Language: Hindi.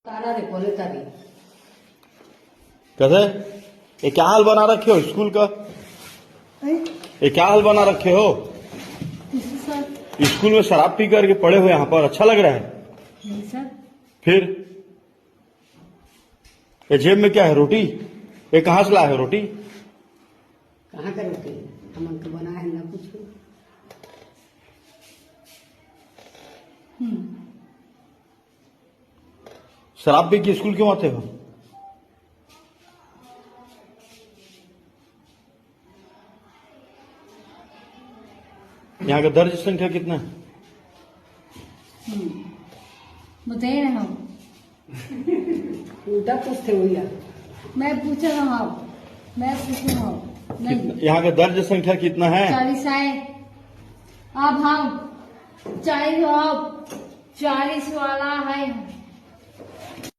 तारा देखो लेता भी कैसे? ये क्या हाल बना रखे हो स्कूल का? ये क्या हाल बना रखे हो? सर स्कूल में शराब पी करके पड़े हुए यहाँ पर अच्छा लग रहा है? नहीं सर। फिर ये जेब में क्या है? रोटी? ये कहाँ से लाए हो रोटी? कहाँ का रोटी हम तो बना है ना कुछ। शराब पी के स्कूल क्यों आते हो? यहाँ का दर्ज संख्या कितना है? बताइए ना हम उल्टा पूछते हो या मैं पूछ रहा हूँ नहीं यहाँ का दर्ज संख्या कितना है? 40 है। अब हम 40 वाला है।